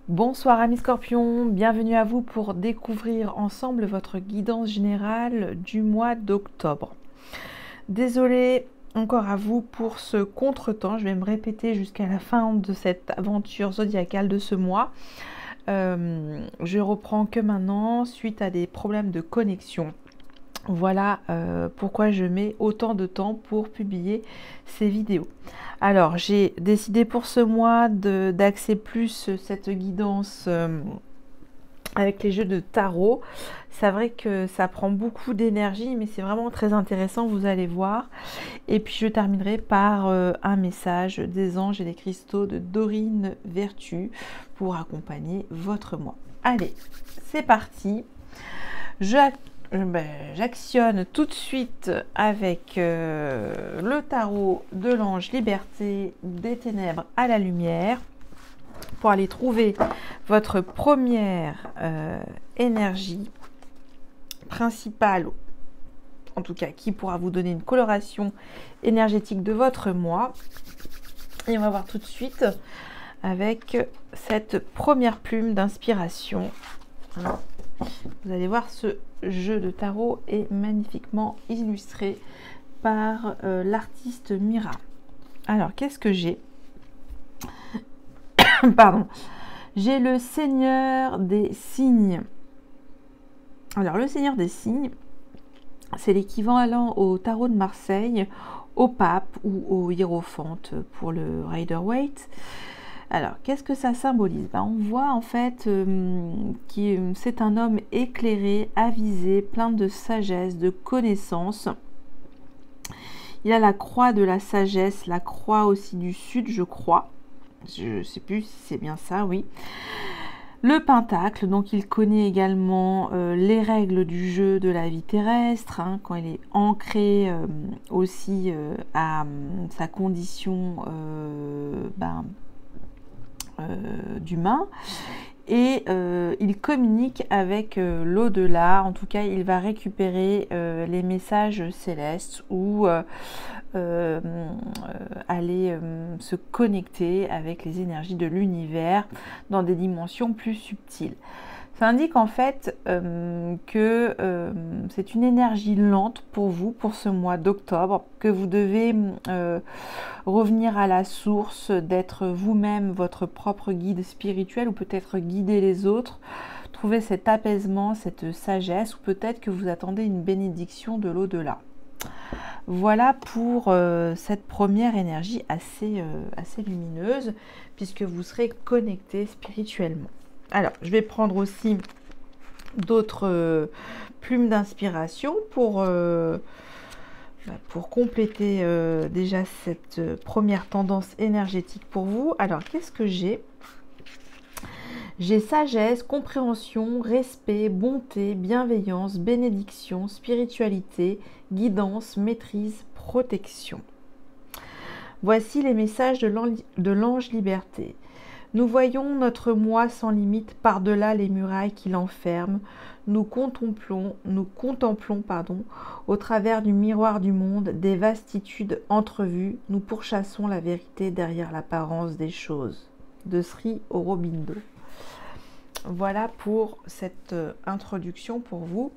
Bonsoir amis scorpions, bienvenue à vous pour découvrir ensemble votre guidance générale du mois d'octobre. Désolée encore à vous pour ce contretemps, je vais me répéter jusqu'à la fin de cette aventure zodiacale de ce mois. Je reprends que maintenant suite à des problèmes de connexion. Voilà pourquoi je mets autant de temps pour publier ces vidéos. Alors, j'ai décidé pour ce mois d'axer plus cette guidance avec les jeux de tarot. C'est vrai que ça prend beaucoup d'énergie, mais c'est vraiment très intéressant, vous allez voir. Et puis, je terminerai par un message des anges et des cristaux de Dorine Vertu pour accompagner votre mois. Allez, c'est parti. J'actionne tout de suite avec le tarot de l'ange Liberté, des ténèbres à la lumière, pour aller trouver votre première énergie principale, en tout cas qui pourra vous donner une coloration énergétique de votre mois. Et on va voir tout de suite avec cette première plume d'inspiration. Vous allez voir, ce jeu de tarot est magnifiquement illustré par l'artiste Mira. Alors, qu'est-ce que j'ai? Pardon. J'ai le Seigneur des Signes. Alors, le Seigneur des Signes, c'est l'équivalent au tarot de Marseille, au pape ou au hiérophante pour le Rider-Waite. Alors, qu'est-ce que ça symbolise? On voit en fait que c'est un homme éclairé, avisé, plein de sagesse, de connaissances. Il a la croix de la sagesse, la croix aussi du sud, je crois. Je ne sais plus si c'est bien ça, oui. Le pentacle, donc il connaît également les règles du jeu de la vie terrestre, quand il est ancré aussi à sa condition d'humain, et il communique avec l'au-delà. En tout cas, il va récupérer les messages célestes ou aller se connecter avec les énergies de l'univers dans des dimensions plus subtiles. Ça indique en fait que c'est une énergie lente pour vous, pour ce mois d'octobre, que vous devez revenir à la source, d'être vous-même votre propre guide spirituel ou peut-être guider les autres, trouver cet apaisement, cette sagesse, ou peut-être que vous attendez une bénédiction de l'au-delà. Voilà pour cette première énergie assez lumineuse, puisque vous serez connecté spirituellement. Alors, je vais prendre aussi d'autres plumes d'inspiration pour compléter déjà cette première tendance énergétique pour vous. Alors, qu'est-ce que j'ai? J'ai sagesse, compréhension, respect, bonté, bienveillance, bénédiction, spiritualité, guidance, maîtrise, protection. Voici les messages de l'ange Liberté. Nous voyons notre moi sans limite par-delà les murailles qui l'enferment. Nous contemplons, au travers du miroir du monde, des vastitudes entrevues. Nous pourchassons la vérité derrière l'apparence des choses. De Sri Aurobindo. Voilà pour cette introduction pour vous.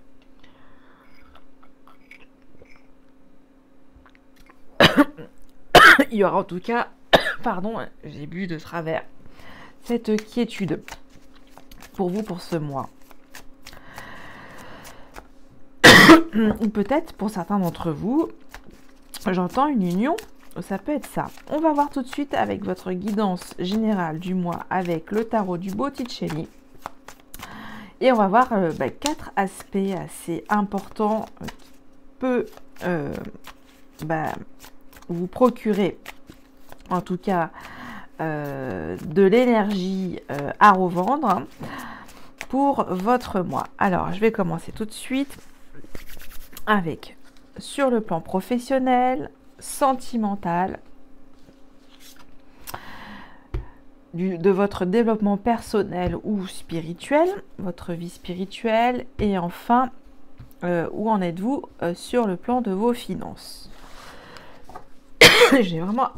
Il y aura en tout cas, pardon, j'ai bu de travers, cette quiétude pour vous pour ce mois. Ou peut-être pour certains d'entre vous, j'entends une union, ça peut être ça. On va voir tout de suite avec votre guidance générale du mois avec le tarot du Botticelli. Et on va voir 4 aspects assez importants qui peuvent vous procurer, en tout cas, de l'énergie à revendre pour votre mois. Alors, je vais commencer tout de suite avec, sur le plan professionnel, sentimental, de votre développement personnel ou spirituel, votre vie spirituelle, et enfin, où en êtes-vous sur le plan de vos finances? J'ai vraiment,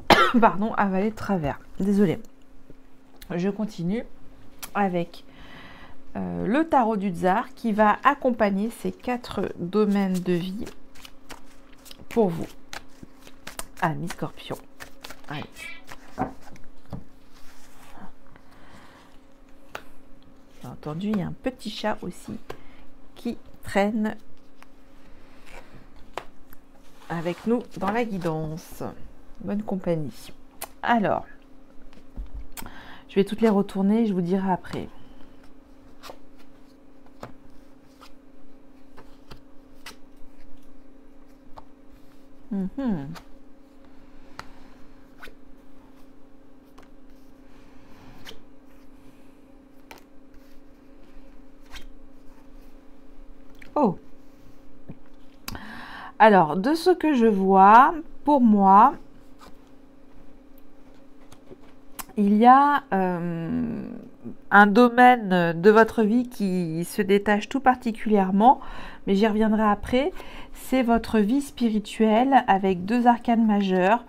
avalé de travers. Désolée. Je continue. avec le tarot du tsar qui va accompagner ces 4 domaines de vie pour vous, amis Scorpion. Allez. Bien entendu, il y a un petit chat aussi qui traîne avec nous dans la guidance. Bonne compagnie. Alors, je vais toutes les retourner, je vous dirai après. Oh. Alors, de ce que je vois, pour moi, il y a un domaine de votre vie qui se détache tout particulièrement, mais j'y reviendrai après. C'est votre vie spirituelle avec 2 arcanes majeurs,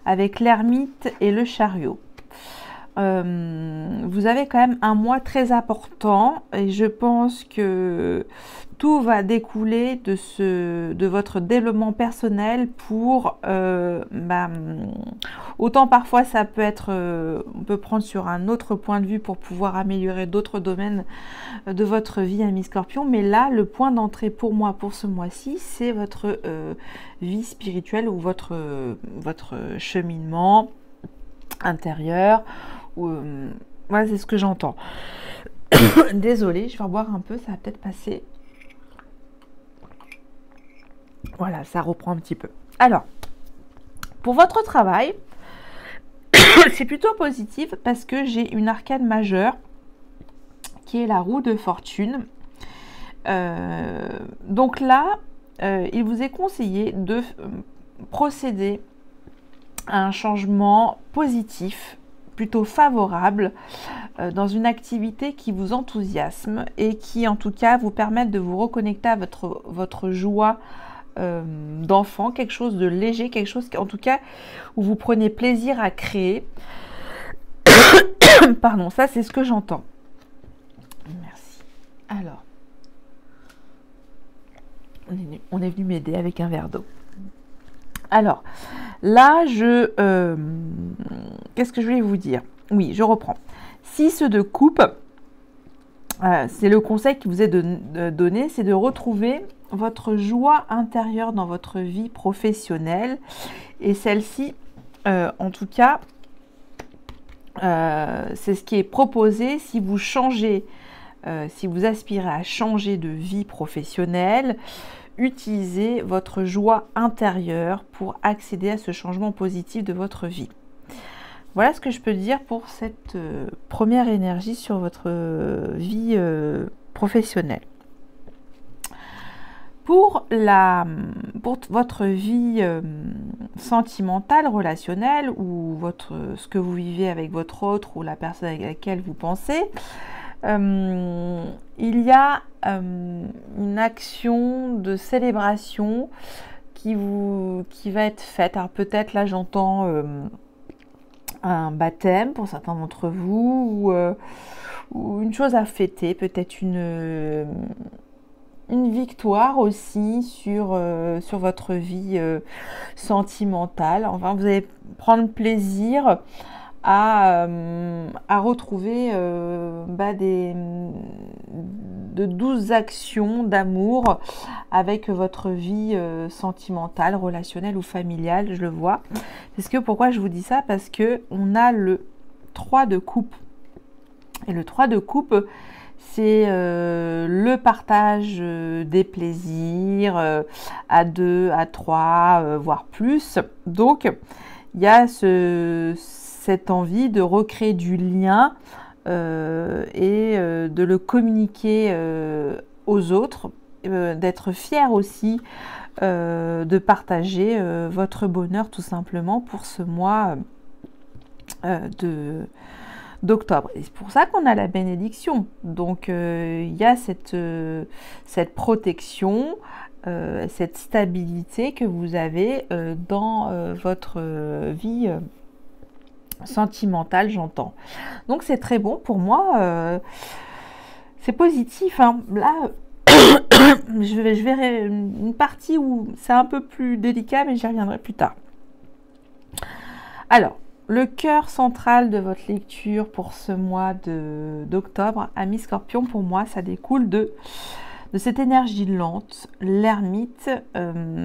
avec l'ermite et le chariot. Vous avez quand même un mois très important et je pense que tout va découler de votre développement personnel pour autant parfois ça peut être on peut prendre sur un autre point de vue pour pouvoir améliorer d'autres domaines de votre vie, ami Scorpion, mais là le point d'entrée pour moi pour ce mois-ci, c'est votre vie spirituelle ou votre cheminement intérieur. Voilà, c'est ce que j'entends. Désolée, je vais reboire un peu, ça va peut-être passer. Voilà, ça reprend un petit peu. Alors, pour votre travail, c'est plutôt positif parce que j'ai une arcane majeure qui est la roue de fortune. Donc là, il vous est conseillé de procéder à un changement positif, plutôt favorable, dans une activité qui vous enthousiasme et qui en tout cas vous permette de vous reconnecter à votre joie d'enfant, quelque chose de léger, quelque chose en tout cas où vous prenez plaisir à créer. Pardon, ça c'est ce que j'entends. Merci. Alors, on est venu m'aider avec un verre d'eau. Alors, là, qu'est-ce que je voulais vous dire? Oui, je reprends. 6 de coupe, c'est le conseil qui vous est donné, c'est de retrouver votre joie intérieure dans votre vie professionnelle. Et celle-ci, en tout cas, c'est ce qui est proposé si vous changez, si vous aspirez à changer de vie professionnelle. Utilisez votre joie intérieure pour accéder à ce changement positif de votre vie. Voilà ce que je peux dire pour cette première énergie sur votre vie professionnelle. Pour votre vie sentimentale, relationnelle, ou ce que vous vivez avec votre autre ou la personne avec laquelle vous pensez, il y a une action de célébration qui va être faite. Alors peut-être là j'entends un baptême pour certains d'entre vous, ou une chose à fêter, peut-être une victoire aussi sur votre vie sentimentale. Enfin, vous allez prendre plaisir à retrouver de douces actions d'amour avec votre vie sentimentale, relationnelle ou familiale, je le vois. Pourquoi je vous dis ça? Parce que on a le 3 de coupe. Et le 3 de coupe, c'est le partage des plaisirs à 2, à 3, voire plus. Donc, il y a cette envie de recréer du lien et de le communiquer aux autres, d'être fier aussi de partager votre bonheur tout simplement pour ce mois d'octobre. Et c'est pour ça qu'on a la bénédiction. Donc il y a cette protection, cette stabilité que vous avez dans votre vie sentimentale, j'entends. Donc c'est très bon pour moi, c'est positif, hein. Là, je verrai une partie où c'est un peu plus délicat, mais j'y reviendrai plus tard. Alors, le cœur central de votre lecture pour ce mois d'octobre, amis Scorpion, pour moi, ça découle de cette énergie lente. L'ermite,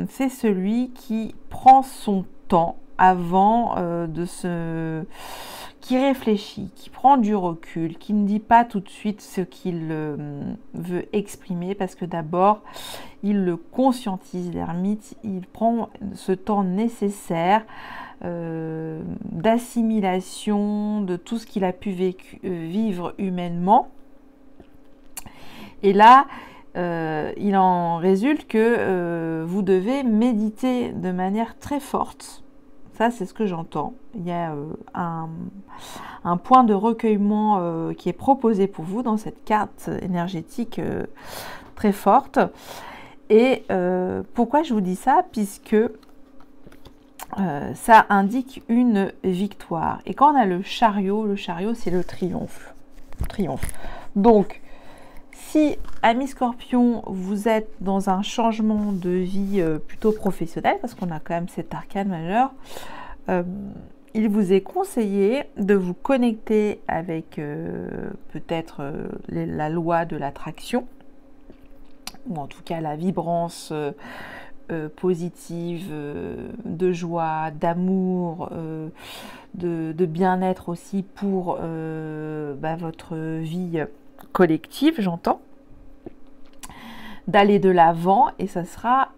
c'est celui qui prend son temps avant qui réfléchit, qui prend du recul, qui ne dit pas tout de suite ce qu'il veut exprimer, parce que d'abord, il le conscientise, l'ermite, il prend ce temps nécessaire d'assimilation de tout ce qu'il a pu vivre humainement. Et là, il en résulte que vous devez méditer de manière très forte. Ça, c'est ce que j'entends. Il y a un point de recueillement qui est proposé pour vous dans cette carte énergétique très forte. Et pourquoi je vous dis ça? Puisque ça indique une victoire. Et quand on a le chariot c'est le triomphe. Donc, si, amis Scorpion, vous êtes dans un changement de vie plutôt professionnel, parce qu'on a quand même cet arcane majeur, il vous est conseillé de vous connecter avec peut-être la loi de l'attraction, ou en tout cas la vibrance positive, de joie, d'amour, de bien-être aussi pour votre vie collective, j'entends, d'aller de l'avant, et ça sera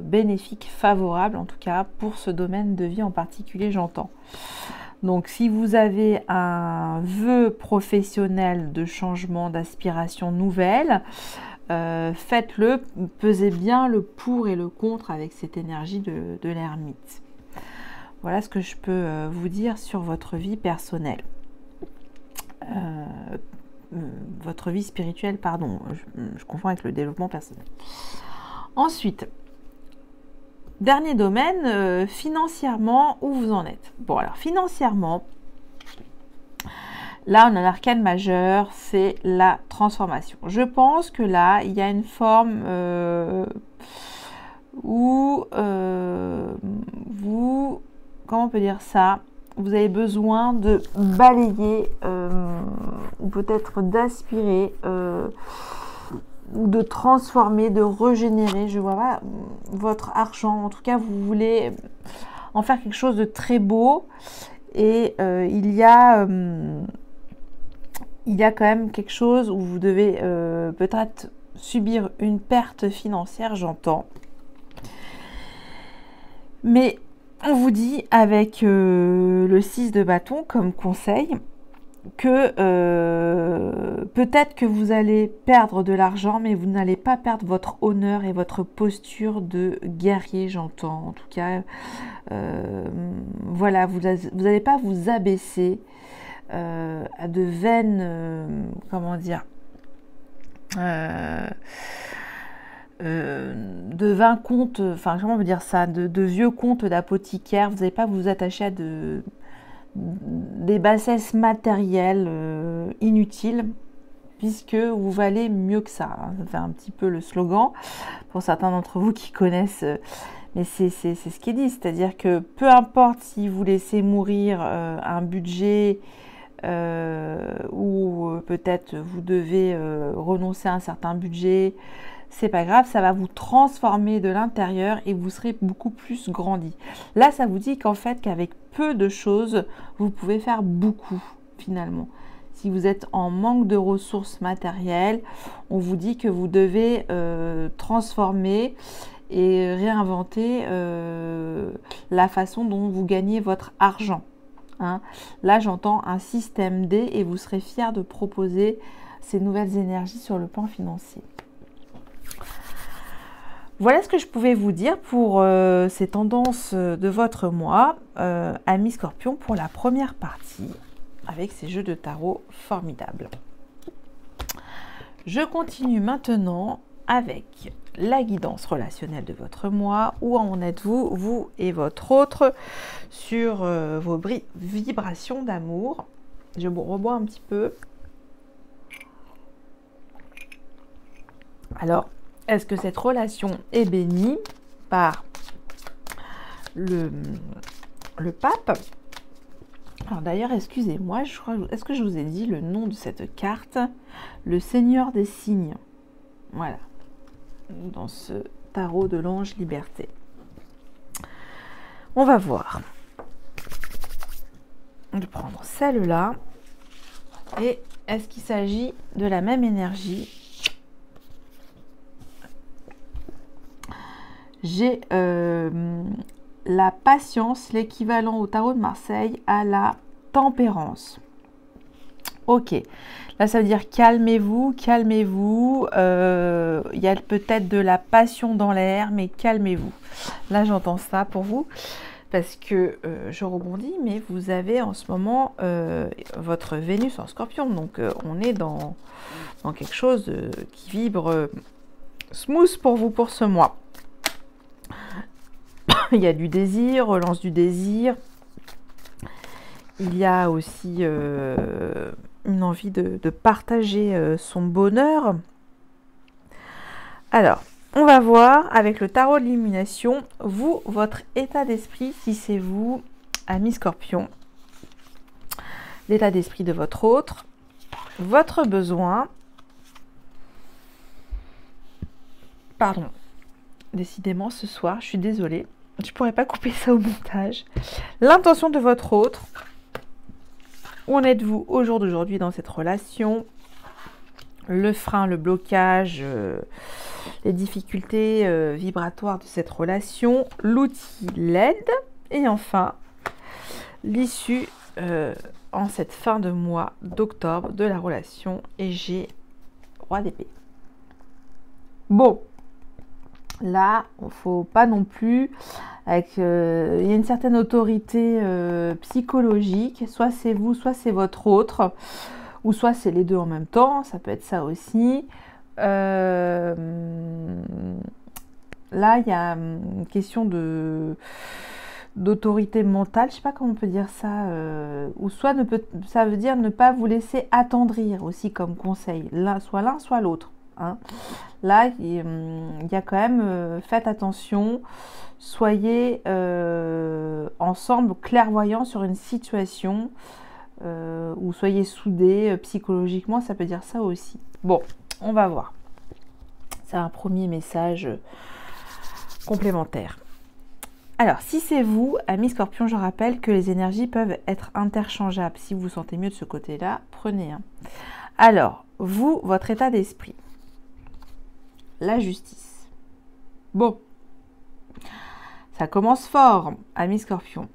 bénéfique, favorable en tout cas pour ce domaine de vie en particulier, j'entends. Donc si vous avez un vœu professionnel de changement, d'aspiration nouvelle, faites-le, pesez bien le pour et le contre avec cette énergie de l'ermite. Voilà ce que je peux vous dire sur votre vie personnelle. Votre vie spirituelle, pardon, je confonds avec le développement personnel. Ensuite, dernier domaine, financièrement, où vous en êtes? Bon, alors financièrement, là on a un arcane majeur, c'est la transformation. Je pense que là, il y a une forme où vous, comment on peut dire ça, vous avez besoin de balayer ou peut-être d'aspirer ou de transformer, de régénérer, je vois pas, votre argent. En tout cas, vous voulez en faire quelque chose de très beau, et il y a quand même quelque chose où vous devez peut-être subir une perte financière, j'entends. Mais on vous dit avec le 6 de bâton comme conseil que peut-être que vous allez perdre de l'argent, mais vous n'allez pas perdre votre honneur et votre posture de guerrier, j'entends. En tout cas, voilà, vous n'allez pas vous abaisser à de vaines, comment dire, de vains contes, enfin comment on veut dire ça, de vieux contes d'apothicaire. Vous n'allez pas vous attacher à des bassesses matérielles inutiles, puisque vous valez mieux que ça. Ça fait un petit peu le slogan pour certains d'entre vous qui connaissent, mais c'est ce qui est dit, c'est-à-dire que peu importe si vous laissez mourir un budget ou peut-être vous devez renoncer à un certain budget, c'est pas grave, ça va vous transformer de l'intérieur et vous serez beaucoup plus grandi. Là, ça vous dit qu'en fait, qu'avec peu de choses, vous pouvez faire beaucoup finalement. Si vous êtes en manque de ressources matérielles, on vous dit que vous devez transformer et réinventer la façon dont vous gagnez votre argent. Hein. Là, j'entends un système D et vous serez fiers de proposer ces nouvelles énergies sur le plan financier. Voilà ce que je pouvais vous dire pour ces tendances de votre mois, amis Scorpion, pour la première partie, avec ces jeux de tarot formidables. Je continue maintenant avec la guidance relationnelle de votre mois. Où en êtes-vous, vous et votre autre, sur vos vibrations d'amour? Je rebois un petit peu. Alors, est-ce que cette relation est bénie par le pape? Alors d'ailleurs, excusez-moi, est-ce que je vous ai dit le nom de cette carte? Le Seigneur des signes. Voilà. Dans ce tarot de l'ange liberté. On va voir. Je vais prendre celle-là. Et est-ce qu'il s'agit de la même énergie? J'ai la patience, l'équivalent au tarot de Marseille à la tempérance. Ok, là ça veut dire calmez-vous, calmez-vous. Il y a peut-être de la passion dans l'air, mais calmez-vous. Là j'entends ça pour vous, parce que je rebondis, mais vous avez en ce moment votre Vénus en Scorpion, donc on est dans quelque chose qui vibre smooth pour vous pour ce mois. Il y a du désir, relance du désir. Il y a aussi une envie de partager son bonheur. Alors, on va voir avec le tarot de l'illumination, vous, votre état d'esprit, si c'est vous, ami Scorpion, l'état d'esprit de votre autre, votre besoin. Pardon, décidément ce soir, je suis désolée. Je ne pourrais pas couper ça au montage. L'intention de votre autre. Où en êtes-vous au jour d'aujourd'hui dans cette relation? Le frein, le blocage, les difficultés vibratoires de cette relation. L'outil, l'aide. Et enfin, l'issue en cette fin de mois d'octobre de la relation. Et j'ai Roi d'épée. Bon. Là, il ne faut pas non plus, il y a une certaine autorité psychologique, soit c'est vous, soit c'est votre autre, ou soit c'est les deux en même temps, ça peut être ça aussi. Là, il y a une question d'autorité mentale, je ne sais pas comment on peut dire ça, ou soit ça veut dire ne pas vous laisser attendrir aussi comme conseil, soit l'un, soit l'autre. Hein. Là, il y a quand même, faites attention, soyez ensemble clairvoyants sur une situation, ou soyez soudés psychologiquement, ça peut dire ça aussi. Bon, on va voir. C'est un premier message complémentaire. Alors, si c'est vous, amis Scorpion, je rappelle que les énergies peuvent être interchangeables. Si vous vous sentez mieux de ce côté-là, prenez un. Alors, vous, votre état d'esprit. La justice. Bon, ça commence fort, amis Scorpion.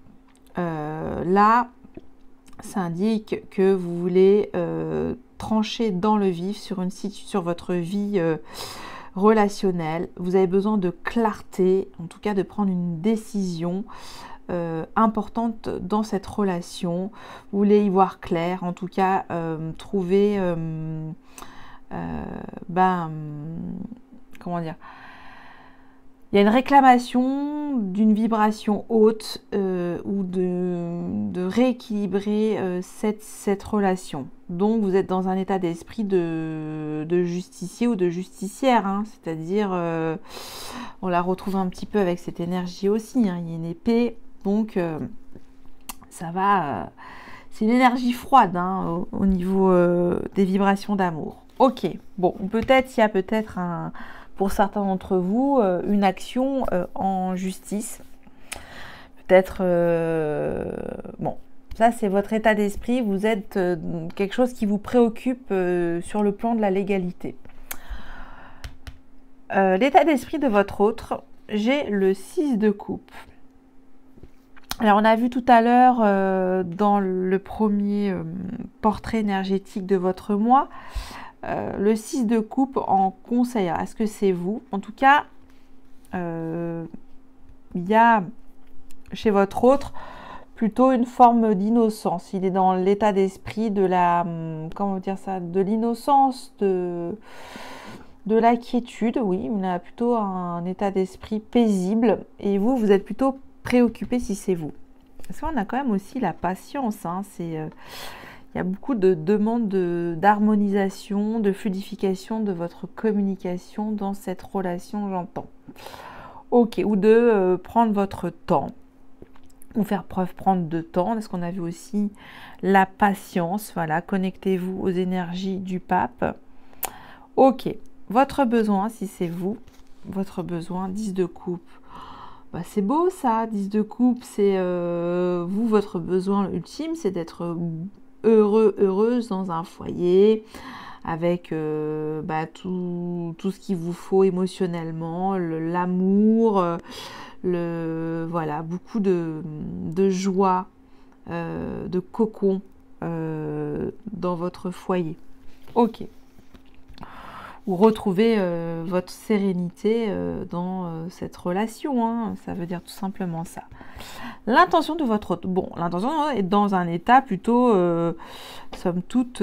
Là, ça indique que vous voulez trancher dans le vif sur votre vie relationnelle. Vous avez besoin de clarté, en tout cas de prendre une décision importante dans cette relation. Vous voulez y voir clair, en tout cas trouver comment dire, il y a une réclamation d'une vibration haute ou de rééquilibrer cette relation. Donc vous êtes dans un état d'esprit de justicier ou de justicière, hein, c'est-à-dire on la retrouve un petit peu avec cette énergie aussi, hein, il y a une épée, donc ça va, c'est une énergie froide hein, au niveau des vibrations d'amour. Ok, bon, peut-être il y a peut-être pour certains d'entre vous, une action en justice. Peut-être, bon, ça c'est votre état d'esprit, vous êtes quelque chose qui vous préoccupe sur le plan de la légalité. L'état d'esprit de votre autre, j'ai le 6 de coupe. Alors on a vu tout à l'heure dans le premier portrait énergétique de votre mois, le 6 de coupe en conseil. Est-ce que c'est vous? En tout cas, il y a chez votre autre plutôt une forme d'innocence. Il est dans l'état d'esprit de la, comment dire ça, de l'innocence, de la quiétude, oui, on a plutôt un état d'esprit paisible et vous êtes plutôt préoccupé si c'est vous. Parce qu'on a quand même aussi la patience, hein, il y a beaucoup de demandes d'harmonisation, de fluidification de votre communication dans cette relation, j'entends. Ok, ou de prendre votre temps, ou faire preuve prendre de temps, parce qu'on a vu aussi la patience, voilà, connectez-vous aux énergies du pape. Ok. Votre besoin, si c'est vous, votre besoin, 10 de coupe. Bah, c'est beau ça, 10 de coupe, c'est vous, votre besoin ultime, c'est d'être heureux, heureuse dans un foyer, avec tout ce qu'il vous faut émotionnellement, l'amour, voilà, beaucoup de joie, de cocon dans votre foyer. Ok. Ou retrouver votre sérénité dans cette relation, hein. Ça veut dire tout simplement ça. L'intention de votre hôte. Bon, l'intention est dans un état plutôt, somme toute,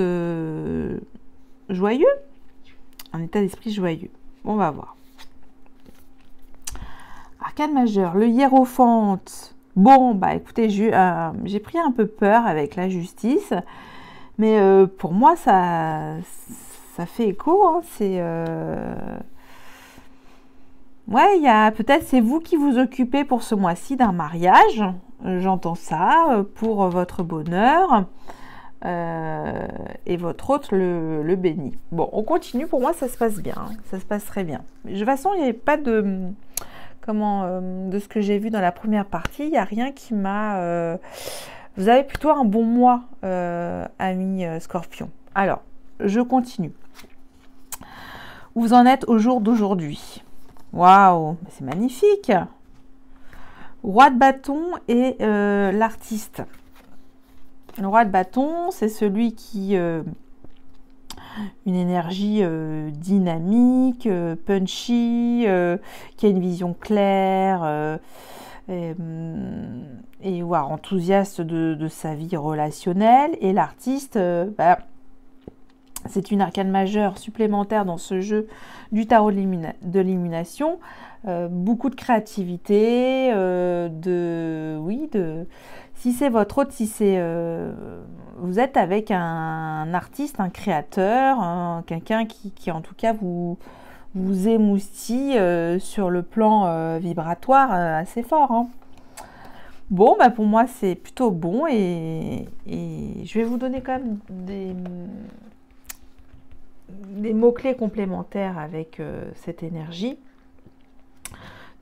joyeux. Un état d'esprit joyeux. On va voir. Arcane majeur, le hiérophante. Bon, bah écoutez, j'ai pris un peu peur avec la justice, mais pour moi, ça fait écho, hein, ouais, peut-être c'est vous qui vous occupez pour ce mois-ci d'un mariage, j'entends ça, pour votre bonheur, et votre hôte le bénit. Bon, on continue, pour moi ça se passe bien, hein, ça se passe très bien. De toute façon, il n'y avait pas de ce que j'ai vu dans la première partie, il n'y a rien qui m'a... vous avez plutôt un bon mois, ami Scorpion. Alors, je continue. Où vous en êtes au jour d'aujourd'hui? Waouh, c'est magnifique! Roi de bâton et l'artiste. Le roi de bâton, c'est celui qui... une énergie dynamique, punchy, qui a une vision claire et wow, enthousiaste de sa vie relationnelle. Et l'artiste, c'est une arcane majeure supplémentaire dans ce jeu du tarot de l'illumination. Beaucoup de créativité, si c'est votre hôte, si c'est vous êtes avec un artiste, un créateur, quelqu'un qui en tout cas vous émoustille sur le plan vibratoire assez fort, hein. Bon, bah pour moi c'est plutôt bon et je vais vous donner quand même des mots-clés complémentaires avec cette énergie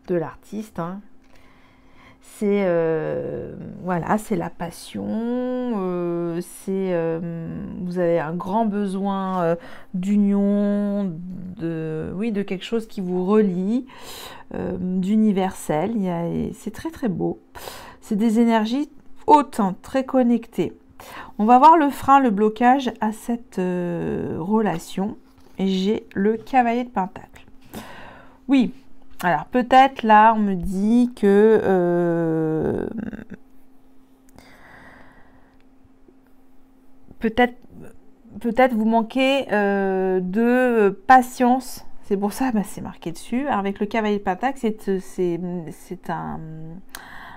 de l'artiste, hein. C'est voilà, c'est la passion, vous avez un grand besoin d'union, de quelque chose qui vous relie, d'universel. C'est très très beau. C'est des énergies hautes, hein, très connectées. On va voir le frein, le blocage à cette relation. Et j'ai le cavalier de Pentacle. Oui, alors peut-être là, on me dit que peut-être vous manquez de patience. C'est pour ça, c'est marqué dessus. Avec le cavalier de Pentacle, c'est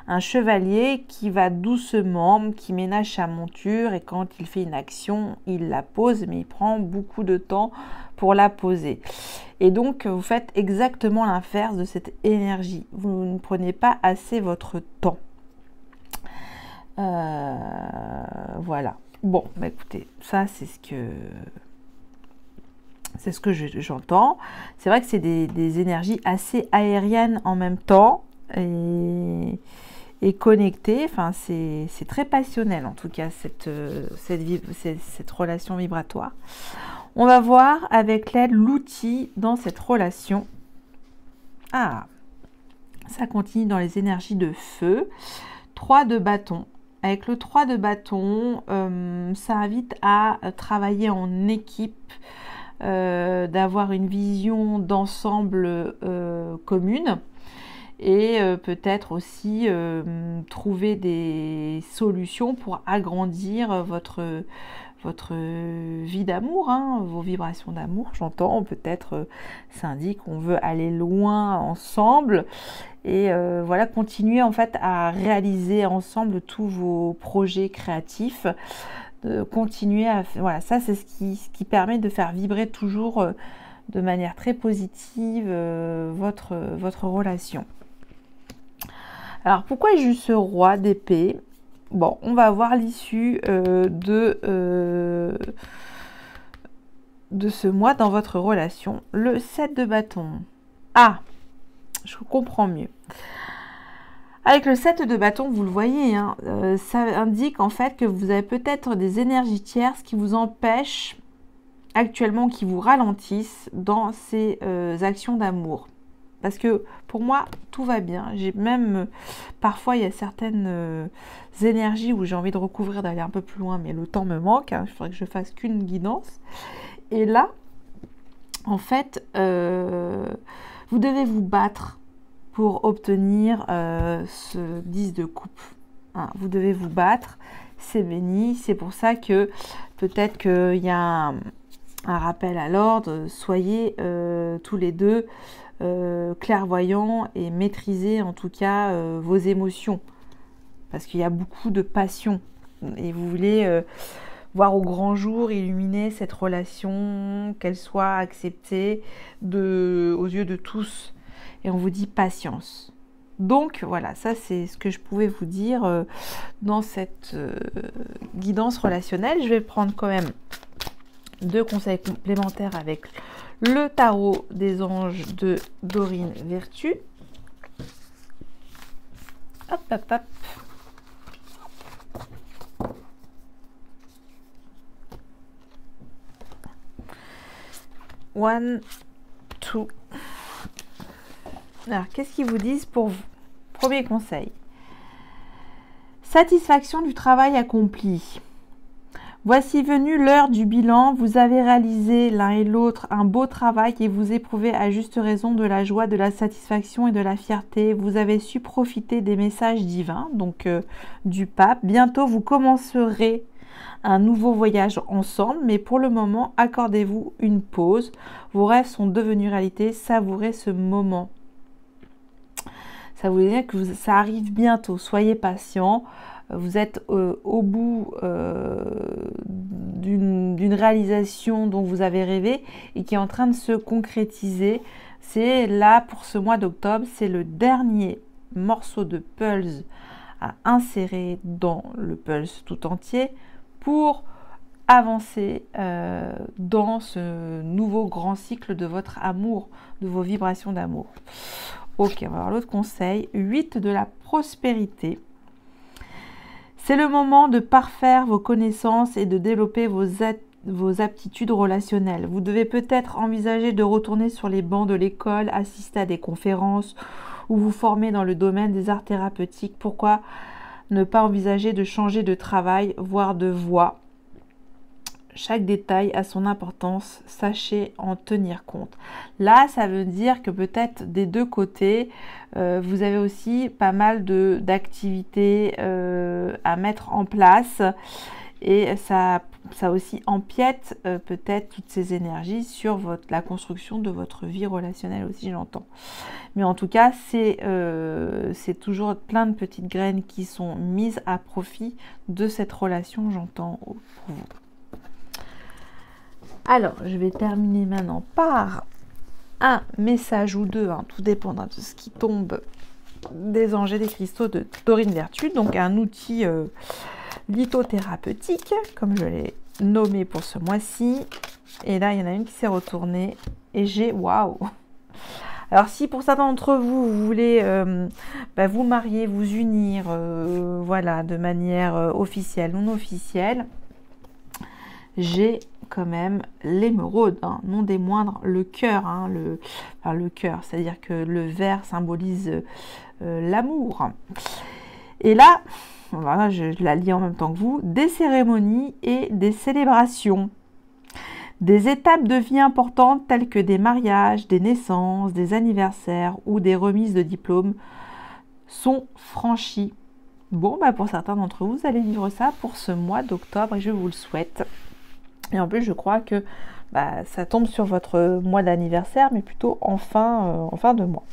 un chevalier qui va doucement, qui ménage sa monture et quand il fait une action, il la pose, mais il prend beaucoup de temps pour la poser. Et donc, vous faites exactement l'inverse de cette énergie. Vous ne prenez pas assez votre temps. Voilà. Bon, écoutez, ça c'est ce que j'entends. C'est vrai que c'est des énergies assez aériennes en même temps et connectées. Enfin, c'est très passionnel en tout cas cette relation vibratoire. On va voir avec l'aide l'outil dans cette relation. Ah, ça continue dans les énergies de feu. 3 de bâton. Avec le 3 de bâton, ça invite à travailler en équipe, d'avoir une vision d'ensemble commune et peut-être aussi trouver des solutions pour agrandir votre vie d'amour, hein, vos vibrations d'amour, j'entends, peut-être ça indique qu'on veut aller loin ensemble et voilà, continuer en fait à réaliser ensemble tous vos projets créatifs, de continuer à, voilà, ça c'est ce qui permet de faire vibrer toujours de manière très positive votre relation. Alors pourquoi j'ai eu ce roi d'épée? Bon, on va voir l'issue de ce mois dans votre relation. Le 7 de bâton. Ah, je comprends mieux. Avec le 7 de bâton, vous le voyez, hein, ça indique en fait que vous avez peut-être des énergies tierces qui vous empêchent actuellement, qui vous ralentissent dans ces actions d'amour. Parce que pour moi, tout va bien. J'ai même, parfois, il y a certaines énergies où j'ai envie de recouvrir, d'aller un peu plus loin, mais le temps me manque. Hein, il faudrait que je fasse qu'une guidance. Et là, en fait, vous devez vous battre pour obtenir ce 10 de coupe. Hein, vous devez vous battre. C'est béni. C'est pour ça que peut-être qu'il y a un rappel à l'ordre. Soyez tous les deux clairvoyant et maîtriser en tout cas vos émotions, parce qu'il y a beaucoup de passion et vous voulez voir au grand jour illuminer cette relation, qu'elle soit acceptée aux yeux de tous, et on vous dit patience. Donc voilà, ça c'est ce que je pouvais vous dire dans cette guidance relationnelle. Je vais prendre quand même 2 conseils complémentaires avec le tarot des anges de Dorine Virtue. Hop, hop, hop. One, two. Alors, qu'est-ce qu'ils vous disent pour vous? Premier conseil. Satisfaction du travail accompli. Voici venue l'heure du bilan, vous avez réalisé l'un et l'autre un beau travail et vous éprouvez à juste raison de la joie, de la satisfaction et de la fierté. Vous avez su profiter des messages divins, donc du pape. Bientôt vous commencerez un nouveau voyage ensemble, mais pour le moment, accordez-vous une pause. Vos rêves sont devenus réalité, savourez ce moment. Ça veut dire que ça arrive bientôt, soyez patient. Vous êtes au bout d'une réalisation dont vous avez rêvé et qui est en train de se concrétiser. C'est là, pour ce mois d'octobre, c'est le dernier morceau de pulse à insérer dans le pulse tout entier pour avancer dans ce nouveau grand cycle de votre amour, de vos vibrations d'amour. Ok, on va voir l'autre conseil. 8 de la prospérité. C'est le moment de parfaire vos connaissances et de développer vos aptitudes relationnelles. Vous devez peut-être envisager de retourner sur les bancs de l'école, assister à des conférences ou vous former dans le domaine des arts thérapeutiques. Pourquoi ne pas envisager de changer de travail, voire de voie? Chaque détail a son importance, sachez en tenir compte. Là, ça veut dire que peut-être des deux côtés, vous avez aussi pas mal d'activités à mettre en place et ça aussi empiète peut-être toutes ces énergies sur la construction de votre vie relationnelle aussi, j'entends. Mais en tout cas, c'est toujours plein de petites graines qui sont mises à profit de cette relation, j'entends, pour vous. Alors, je vais terminer maintenant par un message ou deux, hein, tout dépendra de ce qui tombe des anges et des cristaux de Dorine Virtue. Donc, un outil lithothérapeutique, comme je l'ai nommé pour ce mois-ci. Et là, il y en a une qui s'est retournée et j'ai... Waouh! Alors, si pour certains d'entre vous, vous voulez vous marier, vous unir, voilà, de manière officielle, non officielle, j'ai quand même l'émeraude, hein, non des moindres, le cœur, hein, le cœur, c'est-à-dire que le vert symbolise l'amour. Et là, voilà, je la lis en même temps que vous, des cérémonies et des célébrations. Des étapes de vie importantes telles que des mariages, des naissances, des anniversaires ou des remises de diplômes sont franchies. Bon, pour certains d'entre vous, vous allez vivre ça pour ce mois d'octobre et je vous le souhaite. Et en plus, je crois que ça tombe sur votre mois d'anniversaire, mais plutôt en fin de mois.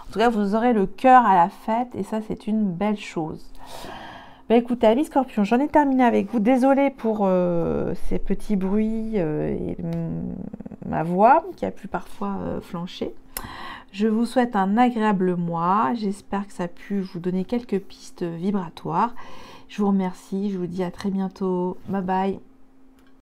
En tout cas, vous aurez le cœur à la fête et ça, c'est une belle chose. Écoutez, amis Scorpion, j'en ai terminé avec vous. Désolée pour ces petits bruits et ma voix qui a pu parfois flancher. Je vous souhaite un agréable mois. J'espère que ça a pu vous donner quelques pistes vibratoires. Je vous remercie. Je vous dis à très bientôt. Bye bye.